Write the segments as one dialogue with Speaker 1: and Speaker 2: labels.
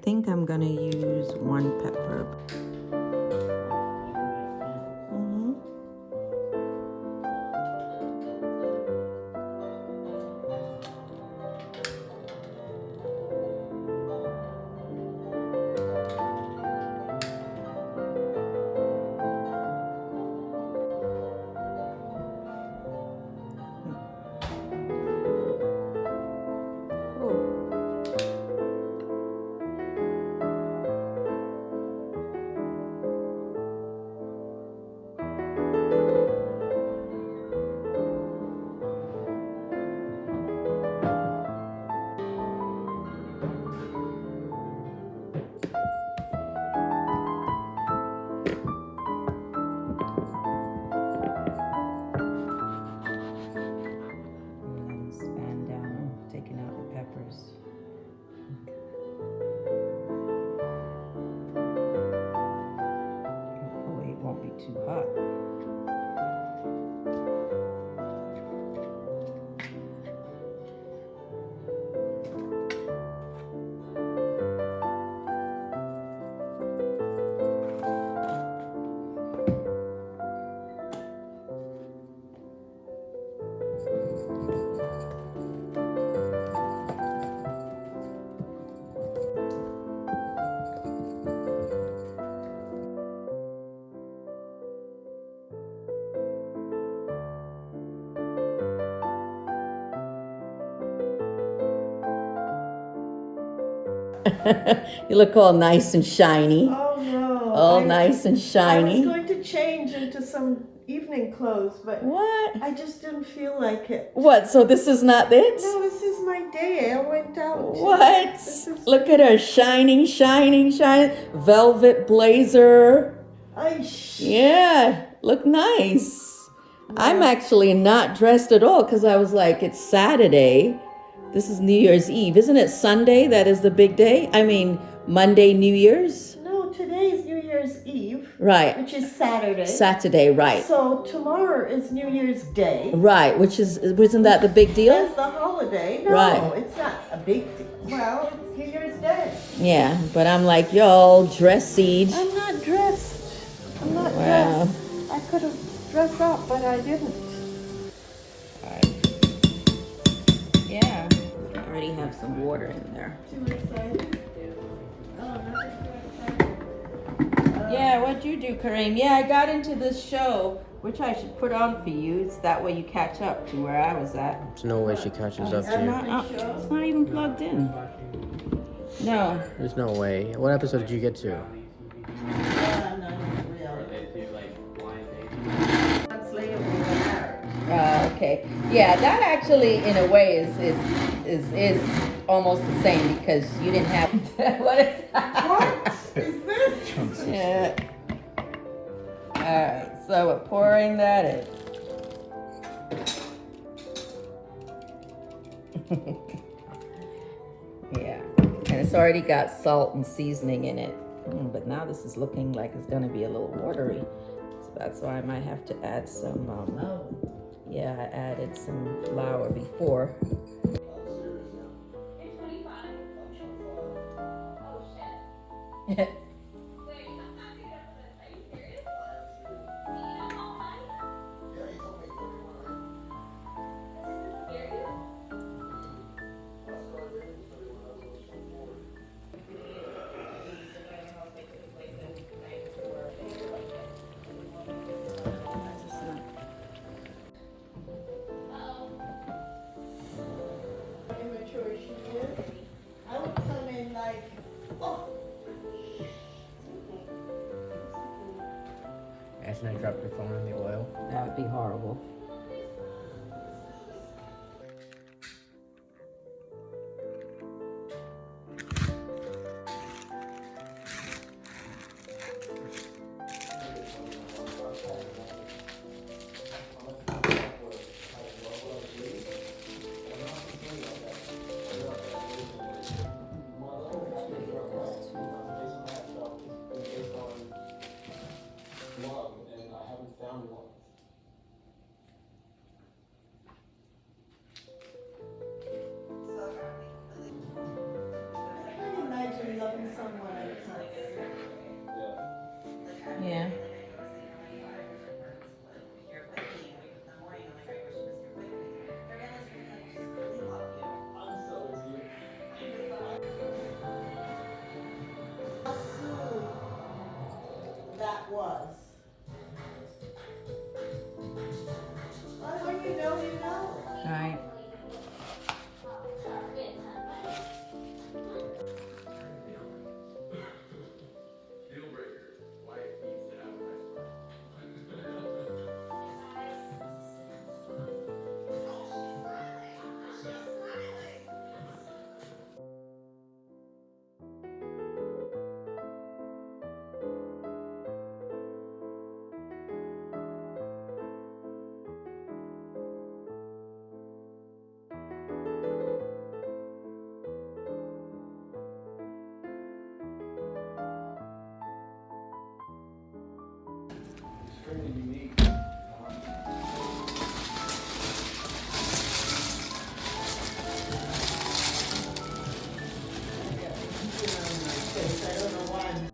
Speaker 1: think I'm gonna use 1 pepper. Too hot. You look all nice and shiny.
Speaker 2: Oh no.
Speaker 1: All nice and shiny.
Speaker 2: I was going to change into some evening clothes, but
Speaker 1: what?
Speaker 2: I just didn't feel like it.
Speaker 1: What? So this is not it?
Speaker 2: No, this is my day. I went out.
Speaker 1: What? Look at her shining, shining, shining. Velvet blazer. Yeah, look nice. Yeah. I'm actually not dressed at all because I was like, it's Saturday. This is New Year's Eve. Isn't it Sunday that is the big day? I mean, Monday, New Year's?
Speaker 2: No, today is New Year's Eve.
Speaker 1: Right.
Speaker 2: Which is Saturday.
Speaker 1: Saturday, right.
Speaker 2: So tomorrow is New Year's Day.
Speaker 1: Right, isn't that the big deal?
Speaker 2: That's the holiday. No,
Speaker 1: right.
Speaker 2: It's not a big deal. Well, it's New Year's Day.
Speaker 1: Yeah, but I'm like, y'all dressed.
Speaker 2: I'm not dressed. I'm not dressed. I could have dressed up, but I didn't.
Speaker 1: Yeah, I already have some water in there. Yeah, what'd you do, Kareem? Yeah, I got into this show, which I should put on for you. It's that way you catch up to where I was at.
Speaker 3: There's no way she catches up to you.
Speaker 1: It's not even plugged in. No.
Speaker 3: There's no way. What episode did you get to?
Speaker 1: Okay. Yeah, that actually, in a way, is almost the same because you didn't have. What is that?
Speaker 2: What is this?
Speaker 1: Yeah. All right. So we're pouring that in. Yeah, and it's already got salt and seasoning in it. But now this is looking like it's gonna be a little watery. So that's why I might have to add some. Yeah, I added some flour before.
Speaker 2: I would come in like, oh.
Speaker 3: Imagine I dropped your phone in the oil.
Speaker 1: That would be horrible.
Speaker 2: Imagine loving someone
Speaker 1: All right.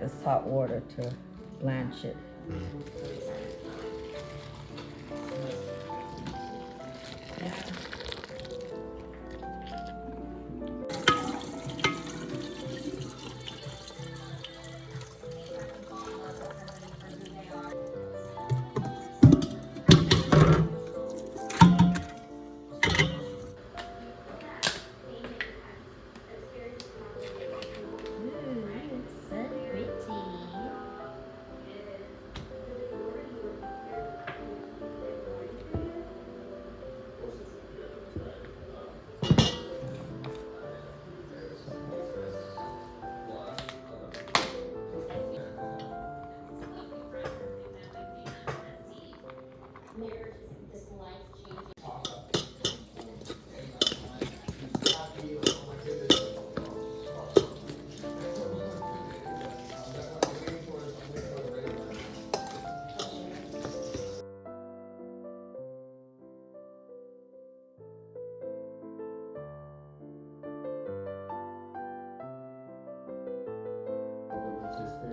Speaker 1: It's hot water to blanch it.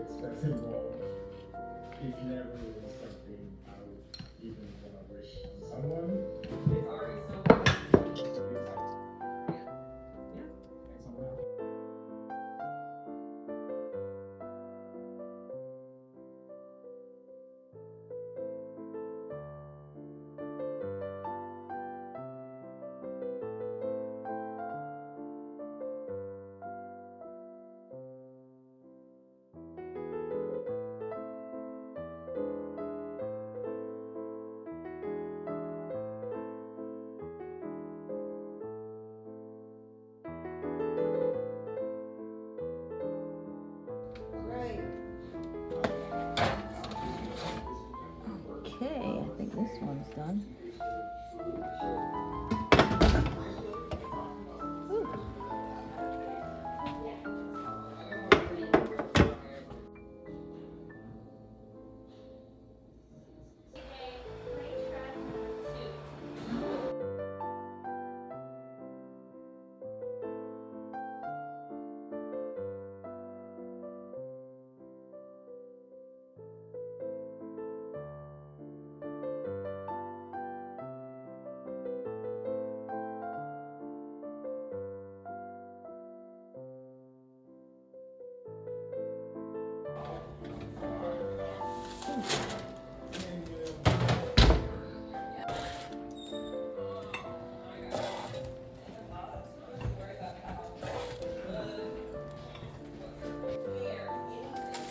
Speaker 4: Expensive role. It's never really something I would even want to wish on someone. It's already so good. Yeah, thanks someone else.
Speaker 1: Okay, I think this one's done.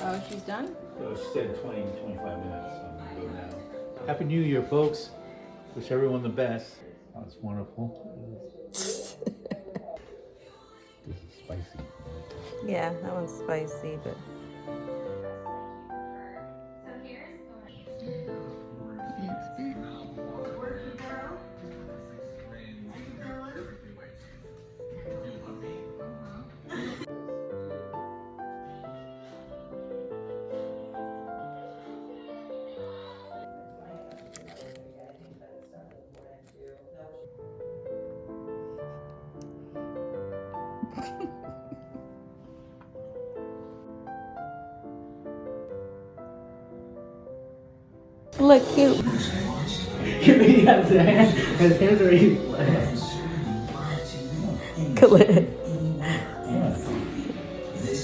Speaker 1: Oh, she's done?
Speaker 5: So she said 20, 25 minutes, so I'm gonna go now. Happy New Year, folks. Wish everyone the best. Oh, it's wonderful. This is spicy.
Speaker 1: Yeah, that one's spicy, but. Look cute.
Speaker 5: His hands are even flat.
Speaker 1: Good.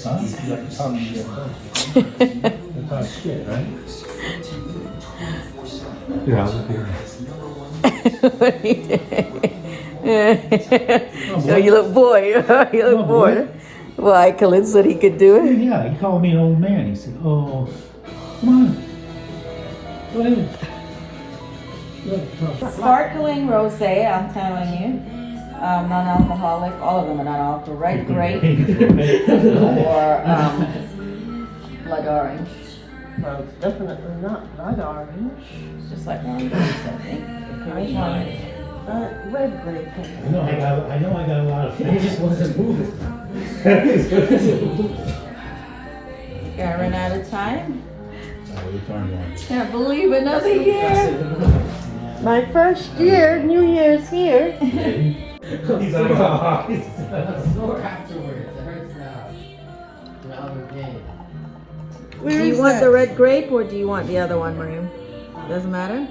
Speaker 5: Huh? You like to talk to your folks. You talk shit, right? Yeah, I'll be
Speaker 1: Oh, you look bored. You look bored. Why? Khalid said he could do it.
Speaker 5: Yeah, he called me an old man. He said, "Oh, come on, go ahead."
Speaker 1: Sparkling rosé, I'm telling you. Non-alcoholic. All of them are non-alcoholic. Red grape or blood orange.
Speaker 2: Well, it's definitely not blood orange.
Speaker 1: It's just like orange, I think. Which one?
Speaker 2: Red grape.
Speaker 5: I know I got a lot of. It just wasn't moving.
Speaker 1: Gonna run out of time.
Speaker 5: We turned one.
Speaker 1: Can't believe another year.
Speaker 2: My first year, New Year's here.
Speaker 3: He's sore afterwards. It hurts now. Now I'm in pain.
Speaker 1: Do you want the red grape or do you want the other one, Miriam? Doesn't matter.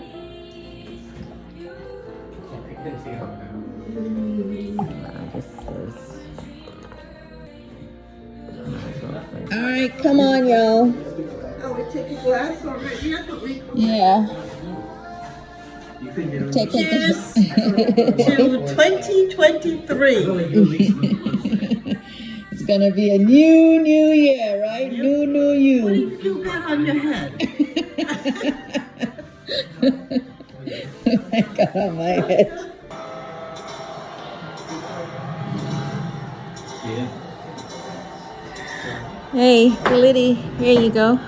Speaker 1: All right, come on, y'all.
Speaker 2: Oh, we take a glass already? I thought we...
Speaker 1: Yeah. Take
Speaker 2: Cheers to 2023.
Speaker 1: It's gonna be a new year, right? New
Speaker 2: What do
Speaker 1: you.
Speaker 2: you got on your head?
Speaker 1: I got on my head.
Speaker 5: Yeah.
Speaker 1: Hey, Liddy, here you go.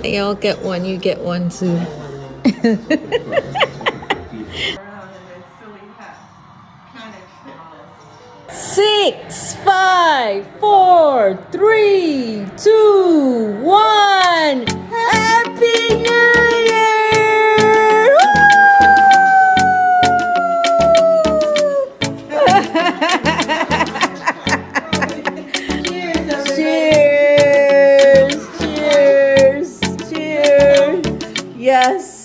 Speaker 1: They all get one, you get one too. 6, 5, 4, 3, 2, 1. Happy New Year! Cheers! Cheers! Cheers! Yes.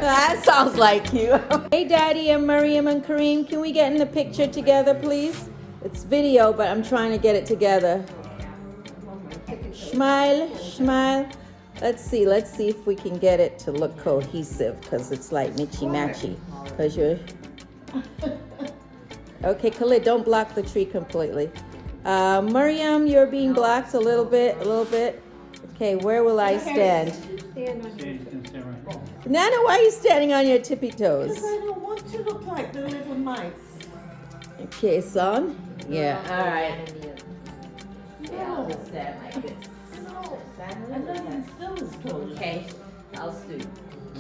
Speaker 1: That sounds like you. Hey, Daddy and Miriam and Kareem, can we get in the picture together, please? It's video, but I'm trying to get it together. Smile, smile. Let's see if we can get it to look cohesive, because it's like mitchy-matchy. Because you're... Okay, Khalid, don't block the tree completely. Miriam, you're being blocked a little bit. Okay, where will I stand? Nana, why are you standing on your tippy toes?
Speaker 2: Because I don't want to look like the little mice.
Speaker 1: Okay, son. Yeah, all right. Yeah, I'll just stand like this.
Speaker 2: And then I'm still as tall.
Speaker 1: Okay, I'll stoop.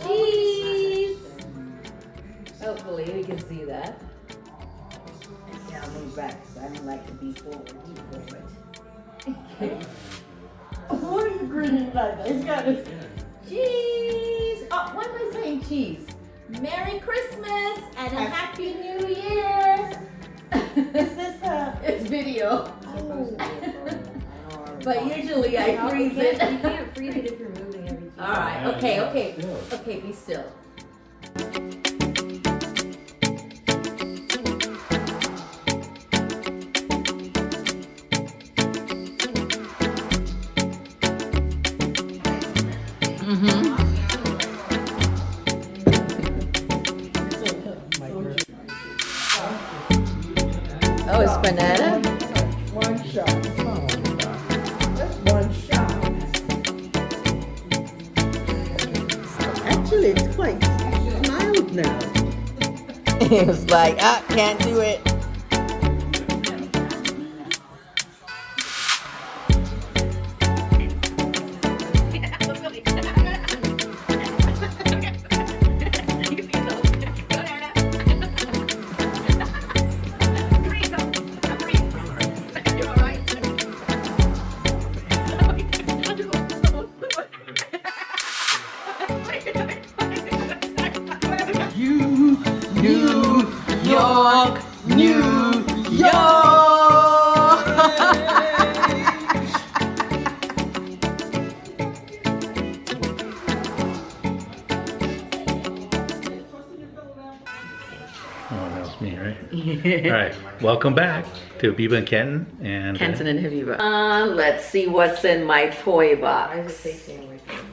Speaker 1: Cheese! Hopefully we can see that. Okay, I'll move back because I don't like to be forward. Okay.
Speaker 2: What are you grinning like? It's got a...
Speaker 1: Cheese! Oh, why am I saying cheese? Merry Christmas and a Happy New Year!
Speaker 2: Is this a...
Speaker 1: It's video.
Speaker 2: Oh.
Speaker 1: But usually I freeze it.
Speaker 6: You can't freeze it if you're moving every 2
Speaker 1: All right, okay. Okay, be still. Oh, it's banana?
Speaker 2: One shot. That's one shot. Actually, it's quite mild now.
Speaker 1: It was like, can't do it.
Speaker 5: me, right? All right, welcome back to Habiba and Kenton. And
Speaker 1: Kenton and Habiba. Let's see what's in my toy
Speaker 6: Why is it
Speaker 1: box.
Speaker 6: tasting like that?